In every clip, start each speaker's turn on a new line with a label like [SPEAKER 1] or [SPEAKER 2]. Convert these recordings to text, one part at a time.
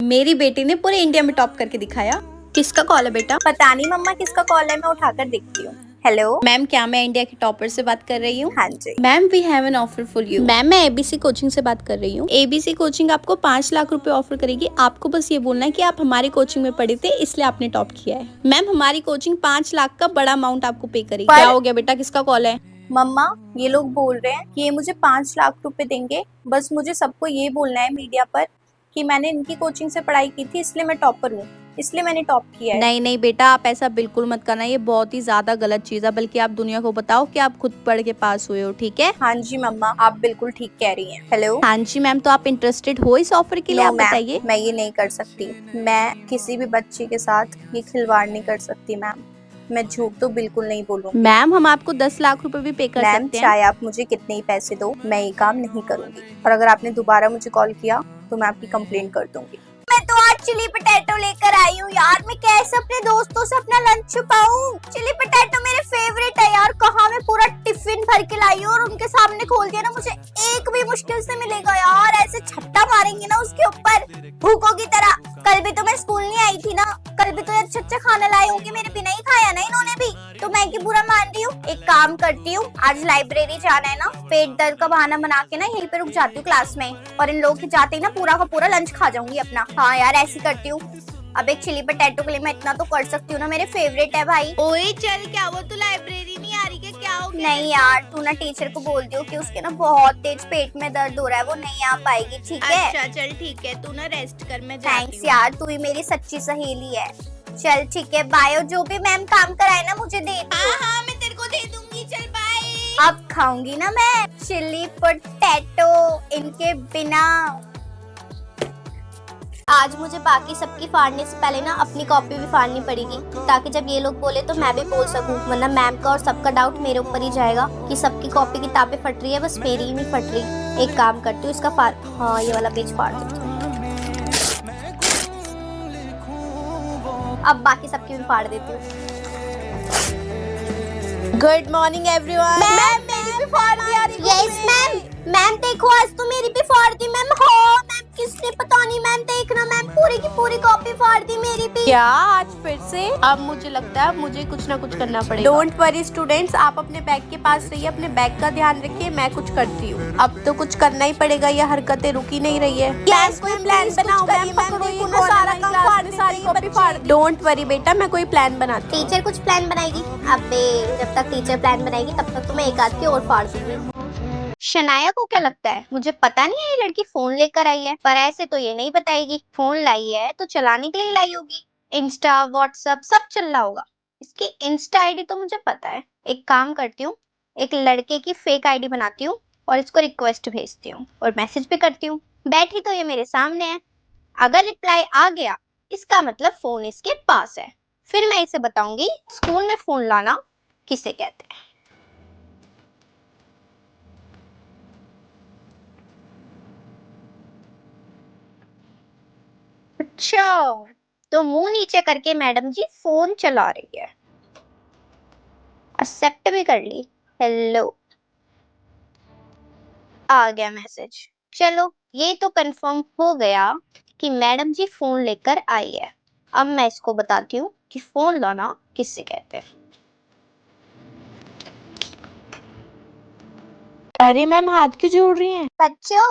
[SPEAKER 1] मेरी बेटी ने पूरे इंडिया में टॉप करके दिखाया। किसका कॉल है बेटा?
[SPEAKER 2] पता नहीं मम्मा किसका कॉल है, मैं उठाकर देखती हूँ। हेलो
[SPEAKER 1] मैम, क्या मैं इंडिया के टॉपर से बात कर रही हूँ?
[SPEAKER 2] हाँ जी
[SPEAKER 1] ma'am, we have an offer for you. Ma'am, मैं एबीसी कोचिंग से बात कर रही हूँ। एबीसी कोचिंग आपको 5 लाख रुपए ऑफर करेगी। आपको बस ये बोलना है कि आप हमारी कोचिंग में पढ़े थे, इसलिए आपने टॉप किया है। मैम, हमारी कोचिंग 5 लाख का बड़ा अमाउंट आपको पे करेगी। क्या हो गया बेटा, किसका कॉल है?
[SPEAKER 2] मम्मा, ये लोग बोल रहे हैं कि ये मुझे 5 लाख रुपए देंगे। बस मुझे सबको ये बोलना है मीडिया पर कि मैंने इनकी कोचिंग से पढ़ाई की थी, इसलिए मैं टॉपर हूँ, इसलिए मैंने टॉप किया है।
[SPEAKER 1] नहीं नहीं बेटा, आप ऐसा बिल्कुल मत करना, ये बहुत ही ज्यादा गलत चीज है। बल्कि आप दुनिया को बताओ कि आप खुद पढ़ के पास हुए हो, ठीक है?
[SPEAKER 2] हाँ जी मम्मा, आप बिल्कुल ठीक कह रही हैं। हेलो
[SPEAKER 1] हाँ जी मैम, तो आप इंटरेस्टेड हो इस ऑफर के लिए? आप बताइए।
[SPEAKER 2] मैं ये नहीं कर सकती। मैं किसी भी बच्चे के साथ ये खिलवाड़ नहीं कर सकती मैम। मैं झूठ तो बिल्कुल नहीं बोलूंगी।
[SPEAKER 1] मैम, हम आपको 10 लाख रुपए भी पे कर
[SPEAKER 2] मैम,
[SPEAKER 1] सकते हैं।
[SPEAKER 2] चाहे आप मुझे कितने ही पैसे दो, मैं ये काम नहीं करूंगी। और अगर आपने दोबारा मुझे कॉल किया तो मैं आपकी कंप्लेन कर दूंगी। मैं तो आज चिली पोटैटो लेकर आई हूँ यार। मैं कैसे अपने दोस्तों से अपना लंच छुपाऊं? चिली पोटैटो मेरे फेवरेट है यार। कहाँ मैं पूरा टिफिन भर के लाई हूँ और उनके सामने खोल दिया ना, मुझे एक भी मुश्किल से मिलेगा यार। ऐसे छट्टा मारेंगे ना उसके ऊपर भूखों की तरह। कल भी तो मैं स्कूल नहीं आई थी ना, कल भी तो अच्छा अच्छा खाना लाई होंगे, मेरे बिना ही खाया ना इन्होंने भी, तो मैं क्यों बुरा मान रही हूँ? एक काम करती हूँ, आज लाइब्रेरी जाना है ना, पेट दर्द का बहाना बना के ना यहीं पे रुक जाती हूँ क्लास में, और इन लोगों के जाते ही ना पूरा का पूरा लंच खा जाऊंगी अपना। हाँ यार, ऐसी करती हूँ। अब एक चिली पोटैटो के लिए मैं इतना तो कर सकती हूँ ना, मेरे फेवरेट है भाई।
[SPEAKER 1] ओए चल, क्या वो तू लाइब्रेरी नहीं आ रही? क्या हो गया?
[SPEAKER 2] नहीं यार, तू ना टीचर को बोल दियो कि उसके ना बहुत तेज पेट में दर्द हो रहा है, वो नहीं आ पाएगी, ठीक है?
[SPEAKER 1] अच्छा चल ठीक है, तू ना रेस्ट कर, मैं जाती
[SPEAKER 2] थैंक्स
[SPEAKER 1] हूँ।
[SPEAKER 2] यार, तू ही मेरी सच्ची सहेली है। चल ठीक है, बाय। और जो भी मैम काम कराए ना मुझे दे दो।
[SPEAKER 1] हाँ, मैं तेरे को दे दूंगी, चल बाय।
[SPEAKER 2] अब खाऊंगी ना मैं चिली पोटैटो इनके बिना। आज मुझे बाकी सबकी फाड़ने से पहले ना अपनी कॉपी भी फाड़नी पड़ेगी, ताकि जब ये लोग बोले तो मैं भी बोल सकूं। वरना मैम का और सबका डाउट मेरे ऊपर ही जाएगा कि सबकी कॉपी किताबें फट रही है, बस मेरी ही नहीं फट रही। एक काम करती हूँ, इसका हाँ, ये वाला पेज फाड़ देती हूँ। अब बाकी सबकी भी फाड़ देती हूँ।
[SPEAKER 1] Good morning everyone.
[SPEAKER 2] मैम, मेरी भी फाड़ दी। Yes ma'am. मैम देखो, आज तो मेरी भी फाड़ दी मैम। हो मैम, किसने? पता नहीं मैम, देखना मैम, पूरी की पूरी कॉपी फाड़ दी मेरी भी।
[SPEAKER 1] क्या आज फिर से? अब मुझे लगता है मुझे कुछ ना कुछ करना पड़ेगा। डोंट वरी स्टूडेंट्स, आप अपने बैग के पास रहिए, अपने बैग का ध्यान रखिए, मैं कुछ करती हूँ। अब तो कुछ करना ही पड़ेगा, ये हरकतें रुकी नहीं रही है।
[SPEAKER 2] मैम, कोई प्लान बनाओ मैम, पकड़ो ये सारा काम फाड़ने, सारी कॉपी फाड़ दी।
[SPEAKER 1] डोंट वरी बेटा, मैं कोई प्लान बनाती हूँ।
[SPEAKER 2] टीचर कुछ प्लान बनाएगी? अबे, जब तक टीचर प्लान बनाएगी तब तक तो मैं एक आध की और फाड़ दूंगी। शनाया को क्या लगता है मुझे पता नहीं है ये लड़की फोन लेकर आई है, पर ऐसे तो ये नहीं बताएगी। फोन लाई है तो चलाने के लिए लाई होगी। इंस्टा व्हाट्सएप सब चल रहा होगा। इसकी इंस्टा आईडी तो मुझे पता है। एक काम करती हूँ, एक लड़के की फेक आईडी बनाती हूँ और इसको रिक्वेस्ट भेजती हूँ और मैसेज भी करती हूँ। बैठी तो ये मेरे सामने है, अगर रिप्लाई आ गया इसका मतलब फोन इसके पास है। फिर मैं इसे बताऊंगी स्कूल में फोन लाना किसे कहते हैं। अच्छा, तो मुंह नीचे करके मैडम जी फोन चला रही है। एक्सेप्ट भी कर ली। हेलो, आ गया मैसेज। चलो, ये तो कंफर्म हो गया कि मैडम जी फोन लेकर आई है। अब मैं इसको बताती हूँ कि फोन लाना किससे कहते हैं।
[SPEAKER 1] अरे मैम, हाथ क्यों जोड़ रही हैं?
[SPEAKER 2] बच्चों,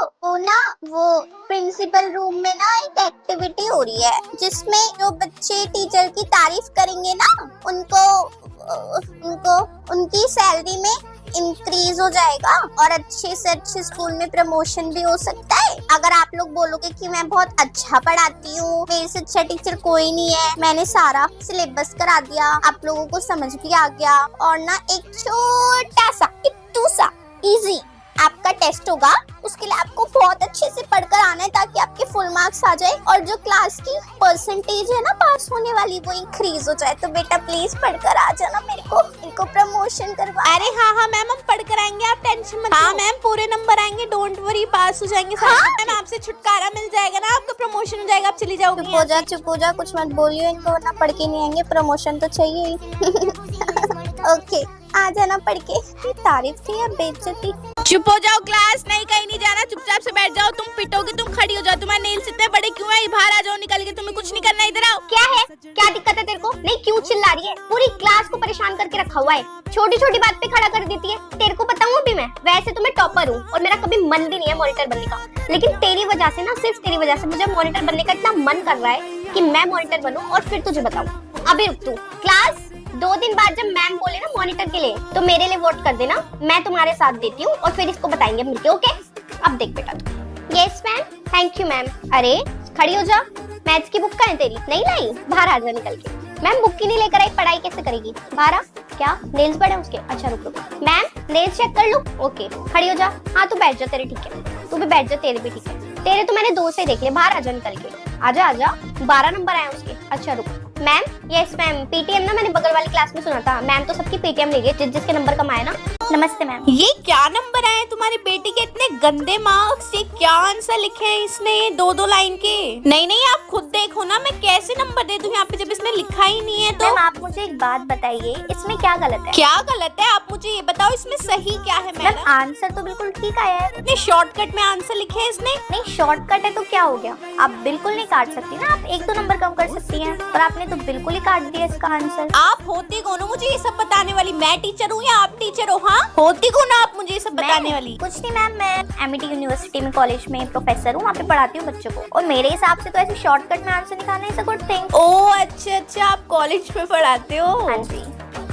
[SPEAKER 2] वो प्रिंसिपल रूम में ना एक एक्टिविटी हो रही है, जिसमें जो बच्चे टीचर की तारीफ करेंगे ना, उनको उनकी सैलरी में इंक्रीज हो जाएगा और अच्छे से अच्छे स्कूल में प्रमोशन भी हो सकता है। अगर आप लोग बोलोगे कि मैं बहुत अच्छा पढ़ाती हूँ, मेरे से अच्छा टीचर कोई नहीं है, मैंने सारा सिलेबस करा दिया, आप लोगों को समझ भी आ गया, और ना एक छोटा सा इत्तू सा इजी आपका टेस्ट होगा, उसके लिए आपको बहुत अच्छे से पढ़कर आना है ताकि आपके फुल मार्क्स आ जाए और जो क्लास की परसेंटेज है ना पास होने वाली वो इंक्रीज हो जाए। तो बेटा प्लीज पढ़कर आ जाना, मेरे को इनको प्रमोशन करवा।
[SPEAKER 1] अरे हाँ मैम, हम पढ़कर आएंगे, आप टेंशन मत लो। हाँ मैम, पूरे नंबर आएंगे, डोंट वरी, पास हो जाएंगे। मैम, आपसे छुटकारा मिल जाएगा ना, आपका प्रमोशन हो जाएगा, आप चली जाओगी।
[SPEAKER 2] चुप हो जा, कुछ मत बोलियो इनको, वरना पढ़ के नहीं आएंगे, प्रमोशन तो चाहिए ही। ओके, आ जाना पढ़ के। तारीफ थी या बेइज्जती?
[SPEAKER 1] चुप हो जाओ, क्लास नहीं, कहीं नहीं जाना, चुपचाप से बैठ जाओ। तुम पिटोगे, तुम खड़ी हो जाओ। तुम्हारे नेल्स इतने बड़े क्यों है? बाहर आ जाओ, निकल है, तुम्हें कुछ नहीं करना, इधर आओ।
[SPEAKER 2] क्या है, क्या दिक्कत है तेरे को? नहीं क्यों चिल्ला रही है? पूरी क्लास को परेशान करके रखा हुआ है, छोटी छोटी बात पे खड़ा कर देती है। तेरे को बताऊं अभी मैं, वैसे तो मैं टॉपर हूँ और मेरा कभी मन भी नहीं है मॉनिटर बनने का, लेकिन तेरी वजह से ना, सिर्फ तेरी वजह से मुझे मॉनिटर बनने का इतना मन कर रहा है कि मैं मॉनिटर बनूं और फिर तुझे बताऊं। अभी रुक तू। क्लास 2 दिन बाद जब मैम बोले ना मॉनिटर के लिए, तो मेरे लिए वोट कर देना, मैं तुम्हारे साथ देती हूँ और फिर इसको बताएंगे मिलके, ओके? अब देख बेटा तू। Yes ma'am, thank you ma'am. अरे खड़ी हो जा, मैथ्स की बुक कहाँ है तेरी? नहीं लाई? बाहर आ जा निकल के। मैम बुक ही नहीं लेकर आई, पढ़ाई कैसे करेगी? बाहर आ। क्या नेल्स बड़े उसके? अच्छा रुक रुक। मैम नेल्स चेक कर लूं? ओके खड़ी हो जा। हाँ तू बैठ जा, तेरे ठीक है, तू भी बैठ जा, तेरे भी ठीक है। तेरे तो मैंने 2 से देख लिया, बाहर आ जा निकल के। आजा आजा, 12 नंबर आए उसके। अच्छा रुक। मैम यस मैम, पीटीएम ना मैंने बगल वाली क्लास में सुना था, मैम तो सबकी पीटीएम ले गई जिसके नंबर कम आए ना। नमस्ते मैम।
[SPEAKER 1] ये क्या नंबर आए तुम्हारी बेटी के, इतने गंदे मार्क्स? ये क्या आंसर लिखे हैं इसने 2-2 लाइन के? नहीं नहीं आप खुद देखो ना, मैं कैसे नंबर दे दूं यहाँ पे जब इसने लिखा ही नहीं है। तो
[SPEAKER 2] मैम आप मुझे एक बात बताइए, इसमें क्या गलत है?
[SPEAKER 1] क्या गलत है आप मुझे ये बताओ, इसमें सही क्या है?
[SPEAKER 2] मैम आंसर तो बिल्कुल ठीक आया है।
[SPEAKER 1] इतने शॉर्टकट में आंसर लिखे हैं इसने।
[SPEAKER 2] नहीं शॉर्टकट है तो क्या हो गया, आप बिल्कुल नहीं काट सकती ना, आप 1-2 नंबर कम कर सकती हैं, पर आपने तो बिल्कुल ही काट दिया इसका आंसर।
[SPEAKER 1] आप होती कौन हो मुझे ये सब बताने वाली? मैं टीचर हूँ या आप टीचर हो? हाँ होती कौन आप मुझे ये सब बताने वाली?
[SPEAKER 2] कुछ नहीं मैम, मैं एमईटी यूनिवर्सिटी में कॉलेज में प्रोफेसर हूँ, वहाँ पे पढ़ाती हूँ बच्चों को, और मेरे हिसाब से तो ऐसे शॉर्टकट में आंसर निकालना इज अ गुड थिंग।
[SPEAKER 1] ओह अच्छा अच्छा, आप कॉलेज में पढ़ाते हो?
[SPEAKER 2] हाँ जी,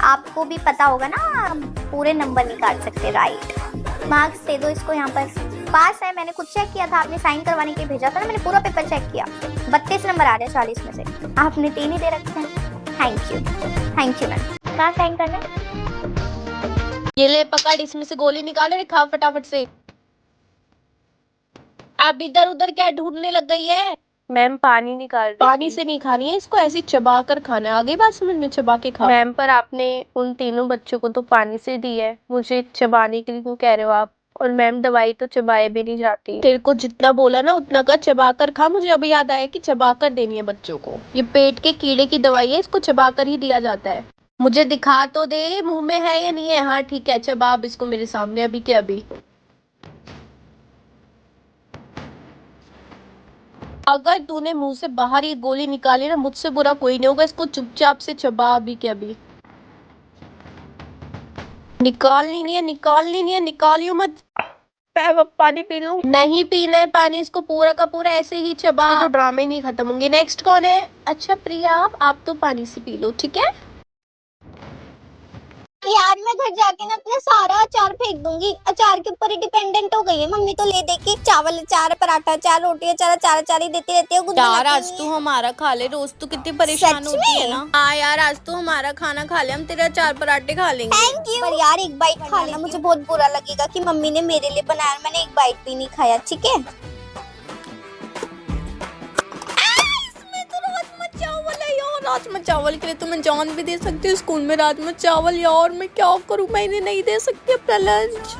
[SPEAKER 2] आपको भी पता होगा ना, पूरे नंबर नहीं काट सकते, राइट? मार्क्स दे दो इसको, यहाँ पर पास है, मैंने खुद चेक किया था, आपने साइन करवाने के लिए भेजा था ना, मैंने पूरा पेपर चेक किया, 32 नंबर आ रहे हैं 40 में से, आपने 3 ही दे रखे हैं। Thank you ma'am. कहाँ साइन करना है?
[SPEAKER 1] ये ले पकड़, इसमें से गोली निकाले, खा फटाफट से। अब इधर उधर क्या ढूंढने लग गई है?
[SPEAKER 3] मैम पानी निकाल रही
[SPEAKER 1] पानी
[SPEAKER 3] थी।
[SPEAKER 1] से नहीं खानी है इसको, ऐसी चबा कर खाना है, आगे बात समझ में, चबा के खा।
[SPEAKER 3] मैम पर आपने उन तीनों बच्चों को तो पानी से दी है, मुझे चबाने के लिए क्यों कह रहे हो आप? और मैम दवाई तो चबाए भी नहीं जाती।
[SPEAKER 1] तेरे को जितना बोला ना उतना कर, चबा कर खा। मुझे अभी याद आया कि चबा कर देनी है बच्चों को, ये पेट के कीड़े की दवाई है, इसको चबा कर ही दिया जाता है। मुझे दिखा तो दे मुंह में है या नहीं है। हाँ ठीक है, चबा अब इसको मेरे सामने, अभी के अभी। अगर तूने मुंह से बाहर ये गोली निकाली ना, मुझसे बुरा कोई नहीं होगा, इसको चुपचाप से चबा अभी के अभी। निकालनी नहीं है, निकालियो मत।
[SPEAKER 3] पानी पी लूं?
[SPEAKER 1] नहीं पीना है पानी, इसको पूरा का पूरा ऐसे ही चबा, तो ड्रामे नहीं खत्म होंगे। नेक्स्ट कौन है? अच्छा प्रिया, आप तो पानी से पी लो, ठीक है?
[SPEAKER 2] यार मैं घर जाके ना अपना सारा अचार फेंक दूंगी, अचार के ऊपर ही डिपेंडेंट हो गई है मम्मी, तो ले दे के चावल अचार, पराठा अचार, रोटी अचार, अचार अचार ही देती रहती है। कुछ
[SPEAKER 1] यार
[SPEAKER 2] बनाती
[SPEAKER 1] आज
[SPEAKER 2] नहीं
[SPEAKER 1] तू
[SPEAKER 2] है।
[SPEAKER 1] हमारा खा ले, रोज तू कितनी परेशान
[SPEAKER 2] सच
[SPEAKER 1] होती है
[SPEAKER 2] में?
[SPEAKER 1] ना। हाँ यार आज तू हमारा खाना खा ले, हम तेरे अचार पराठे खा लेंगे।
[SPEAKER 2] Thank you. पर यार एक बाइट खा लेना, मुझे बहुत बुरा लगेगा कि मम्मी ने मेरे लिए बनाया, मैंने एक बाइट भी नहीं खाया, ठीक है?
[SPEAKER 1] राजमा चावल के लिए तो मैं जान भी दे सकती हूँ, स्कूल में राजमा चावल। यार मैं क्या करूँ, मैं इन्हें नहीं दे सकती अपना लंच।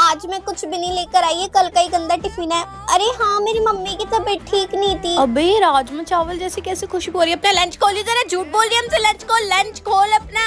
[SPEAKER 2] आज मैं कुछ भी नहीं लेकर आई है, कल का ही गंदा टिफिन है। अरे हाँ मेरी मम्मी की तबीयत ठीक नहीं थी।
[SPEAKER 1] अबे राजमा चावल जैसी कैसे खुशबू हो रही है? अपना लंच खोलिए जरा, झूठ बोल रही है हमसे। लंच खोल, लंच खोल अपना।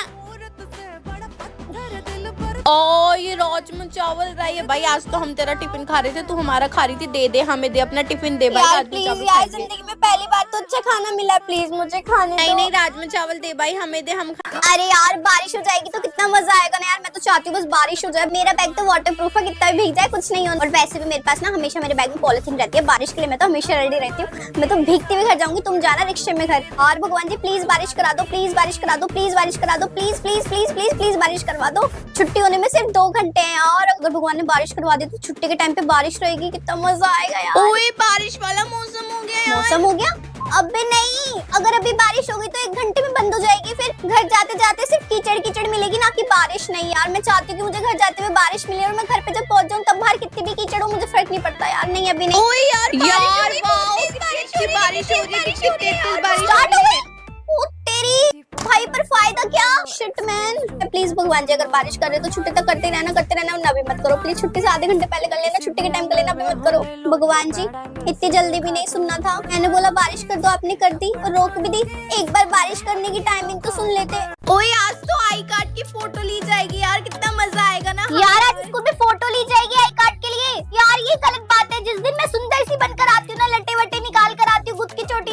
[SPEAKER 1] ओ ये राजमा चावल रही है भाई, आज तो हम तेरा टिफिन खा रहे थे, तू हमारा खा रही थी। दे दे हमें, दे अपना टिफिन दे भाई।
[SPEAKER 2] यार
[SPEAKER 1] राजमा
[SPEAKER 2] प्लीज
[SPEAKER 1] चावल
[SPEAKER 2] यार,
[SPEAKER 1] खाएंगे।
[SPEAKER 2] जिंदगी में पहली बार तो अच्छा खाना मिला, प्लीज मुझे खाने
[SPEAKER 1] नहीं
[SPEAKER 2] दो।
[SPEAKER 1] नहीं राजमा चावल दे भाई, हमें दे, हम
[SPEAKER 2] अरे यार बारिश हो जाएगी तो कितना मजा आएगा ना यार, मैं तो चाहती हूँ बस बारिश हो जाए। मेरा बैग तो वाटर प्रूफ है, कितना भी भीग जाए कुछ नहीं होता। और वैसे भी मेरे पास ना हमेशा मेरे बैग में पॉलिथीन रहती है, बारिश के लिए मैं तो हमेशा रेडी रहती हूँ। मैं तो भीगती हुई घर जाऊंगी, तुम जाना रिक्शे में घर। और भगवान जी प्लीज बारिश करा दो, प्लीज बारिश करा दो, प्लीज बारिश करा दो, please please please please please बारिश करवा दो। छुट्टी होने में सिर्फ 2 घंटे हैं, और अगर भगवान ने बारिश करवा दी तो छुट्टी के टाइम पे बारिश रहेगी, कितना मजा आएगा यार।
[SPEAKER 1] ओए बारिश वाला मौसम हो गया यार।
[SPEAKER 2] मौसम हो गया? अबे नहीं, अगर अभी बारिश हो गई तो 1 घंटे में बंद हो जाएगी, फिर घर जाते जाते सिर्फ कीचड़ कीचड़ मिलेगी, ना कि बारिश। नहीं यार, मैं चाहती हूँ कि मुझे घर जाते हुए बारिश मिले, और मैं घर पे जब पहुंच जाऊँ तब बाहर कितनी भी कीचड़ हो मुझे फर्क नहीं पड़ता यार। नहीं अभी नहीं।
[SPEAKER 1] ओए यार यार वाओ, कितनी बारिश हो रही है, कितनी तेज बारिश
[SPEAKER 2] स्टार्ट हो गई। ओ तेरी भाई, पर फायदा क्या? Shit man. प्लीज भगवान जी अगर बारिश कर रहे तो छुट्टी तक करते रहना, ना भी मत करो प्लीज। छुट्टी से आधे घंटे पहले कर लेना, छुट्टी के टाइम कर लेना, अभी मत करो। भगवान जी इतनी जल्दी भी नहीं सुनना था, मैंने बोला बारिश कर दो, आपने कर दी और रोक भी दी। एक बार बारिश करने की टाइमिंग तो सुन लेते।
[SPEAKER 1] ओए आज तो आई कार्ड की फोटो ली जाएगी यार, कितना मजा आएगा ना
[SPEAKER 2] यार आज स्कूल में फोटो ली जाएगी आई कार्ड के लिए? यार ये गलत बात है। जिस दिन मैं सुंदर सी बनकर आती हूँ ना, लट्टे वट्टे निकाल कर आती हूँ, गुद की चोटी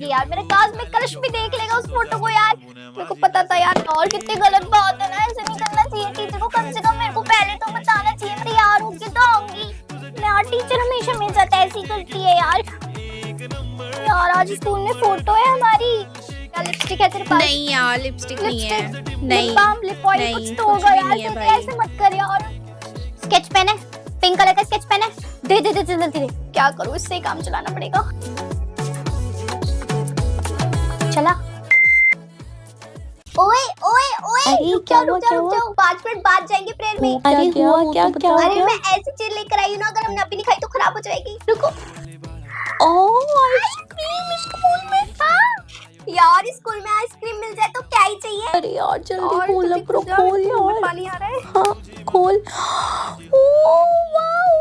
[SPEAKER 2] एग्जैक्टली यार, मेरा कॉस्मिक क्रश भी देख लेगा उस फोटो को यार। मेरे को पता था यार, और कितनी गलत बात है ना, ऐसे नहीं करना चाहिए। टीचर को कम से कम मेरे को पहले तो बताना चाहिए। तैयार होके तो आऊंगी मैं यार, टीचर हमेशा मेरे साथ ऐसी करती है यार। यार आज स्कूल में फोटो है हमारी। क्या लिपस्टिक है तेरे पास?
[SPEAKER 1] नहीं यार लिपस्टिक नहीं है।
[SPEAKER 2] नहीं, लिप बाम, लिप ऑयल कुछ तो होगा यार। तो ऐसे मत कर यार। स्केच पेन है, पिंक कलर का स्केच पेन है, दे दे दे जल्दी दे। क्या करूं, इससे ही काम चलाना पड़ेगा। चला। ओए ओए ओए,
[SPEAKER 1] अरे क्या हुआ, क्या हुआ?
[SPEAKER 2] 5 मिनट बाद जाएंगे प्रेयर में।
[SPEAKER 1] अरे हुआ क्या, क्या
[SPEAKER 2] अरे
[SPEAKER 1] हुआ?
[SPEAKER 2] मैं ऐसी चीज लेकर आई हूँ ना, अगर हमने अभी नहीं खाई तो खराब हो जाएगी। रुको।
[SPEAKER 1] ओह आइसक्रीम स्कूल में।
[SPEAKER 2] हाँ यार, स्कूल में आइसक्रीम मिल जाए तो क्या ही चाहिए।
[SPEAKER 1] अरे यार जल्दी
[SPEAKER 2] और
[SPEAKER 1] खोल,
[SPEAKER 2] तुझे
[SPEAKER 1] प्रो
[SPEAKER 2] खुद
[SPEAKER 1] खोल
[SPEAKER 2] मुंह में
[SPEAKER 1] यार।
[SPEAKER 2] पानी आ रहा है।
[SPEAKER 1] हाँ खोल। ओह वाओ,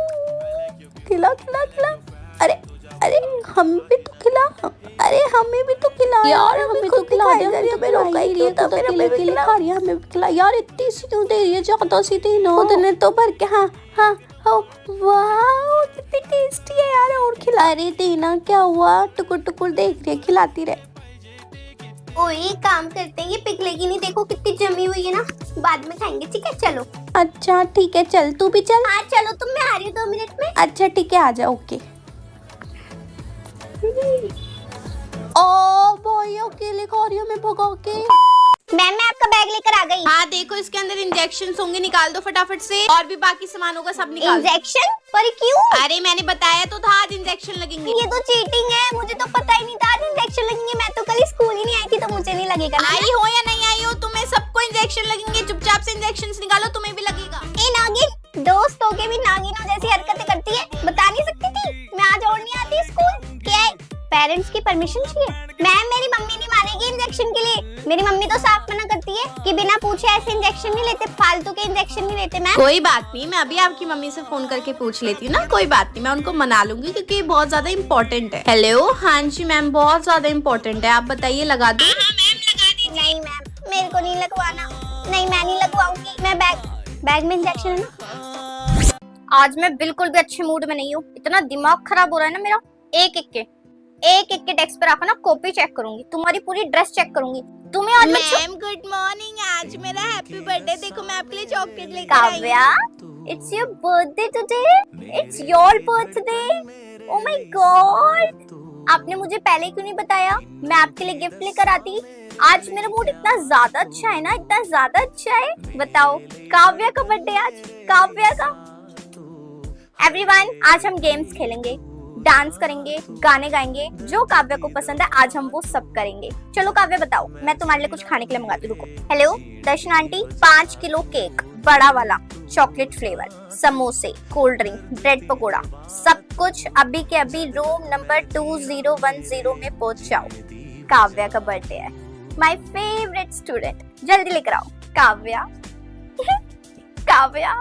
[SPEAKER 1] खिला खिला खिला। अरे अरे हम भी तो खिला, अरे हमें भी तो खिला यार, हमें तो खिला दे। तुम्हें रोका ही नहीं था, मेरे अकेले अकेले खा रही है, हमें भी खिला यार। इतनी सी क्यों दे रही है, ज्यादा सी थी ना। उतने तो भर के। हाँ हाँ वाह कितनी टेस्टी है यार, और खिला रही थी ना। क्या हुआ, टुकुर टुकुर देख रही है, खिलाती रहे।
[SPEAKER 2] ओए काम करते हैं, ये पिघलेगी नहीं, देखो कितनी जमी हुई है ना। बाद में खाएंगे, ठीक है चलो।
[SPEAKER 1] अच्छा ठीक है, चल तू भी चल।
[SPEAKER 2] हाँ चलो, तुम, मैं आ रही हूँ 2 मिनट में।
[SPEAKER 1] अच्छा ठीक है, आ जा। ओके। ओ भाई अकेले खा रही हूँ मैं भगा के।
[SPEAKER 2] मैम मैं आपका बैग लेकर आ गई।
[SPEAKER 1] हाँ देखो, इसके अंदर इंजेक्शन होंगे, निकाल दो फटाफट से। और भी बाकी सामान होगा, सब निकाल दो।
[SPEAKER 2] इंजेक्शन? पर क्यों?
[SPEAKER 1] अरे मैंने बताया तो था आज इंजेक्शन लगेंगे।
[SPEAKER 2] ये तो चीटिंग है, मुझे तो पता ही नहीं था आज इंजेक्शन लगेंगे। मैं तो कल स्कूल ही नहीं आई थी, तो मुझे नहीं लगेगा ना।
[SPEAKER 1] आई हो या नहीं आई हो, तुम्हें सबको इंजेक्शन लगेंगे। चुपचाप से इंजेक्शन निकालो, तुम्हें भी लगेगा।
[SPEAKER 2] ए नागिन, दोस्त होके भी नागिनों जैसी हरकतें करती है। बता नहीं सकती थी मैं आज और नहीं आती स्कूल? क्या है, पेरेंट्स की परमिशन चाहिए? मैम मेरी मम्मी नहीं मानेगी इंजेक्शन के लिए। मेरी मम्मी तो साफ मना करती है कि बिना पूछे ऐसे इंजेक्शन नहीं लेते, फालतू के इंजेक्शन नहीं लेते। मैम
[SPEAKER 1] कोई बात नहीं, मैं अभी आपकी मम्मी से फोन करके पूछ लेती हूँ ना। कोई बात नहीं, मैं उनको मना लूंगी, क्योंकि ये बहुत ज्यादा इम्पोर्टेंट है। हेलो, हाँ जी मैम, बहुत ज्यादा इम्पोर्टेंट है। आप बताइए, लगा दूं?
[SPEAKER 2] नहीं मैम, मेरे को नहीं लगवाना। नहीं मैं नहीं लगवाऊंगी। मैं बैग में इंजेक्शन है ना। आज मैं बिल्कुल भी अच्छे मूड में नहीं हूँ। इतना दिमाग खराब हो रहा है ना मेरा। एक एक के डेस्क पर आकर ना कॉपी चेक करूंगी, तुम्हारी पूरी ड्रेस चेक करूंगी। तुम्हें आज
[SPEAKER 1] मैम गुड मॉर्निंग, आज मेरा हैप्पी बर्थडे। देखो मैं आपके लिए चॉकलेट लेकर आई हूँ।
[SPEAKER 2] Kavya, it's your birthday today. It's your birthday. Oh my God, आपने मुझे पहले क्यों नहीं बताया? मैं आपके लिए गिफ्ट लेकर आती। आज मेरा मूड इतना ज्यादा अच्छा है ना, इतना ज्यादा अच्छा है। बताओ, काव्या का बर्थडे आज, काव्या का। एवरीवन, आज हम गेम्स खेलेंगे, डांस करेंगे, गाने गाएंगे, जो काव्या को पसंद है आज हम वो सब करेंगे। चलो काव्या बताओ, मैं तुम्हारे लिए कुछ खाने के लिए मंगाती हूँ। रुको। हेलो दर्शन आंटी, 5 किलो केक, बड़ा वाला, चॉकलेट फ्लेवर, समोसे, कोल्ड ड्रिंक, ब्रेड पकोड़ा, सब कुछ अभी के अभी रूम नंबर 2010 में पहुंच जाओ। काव्या का बर्थडे है, माय फेवरेट स्टूडेंट, जल्दी लेकर आओ। काव्या काव्या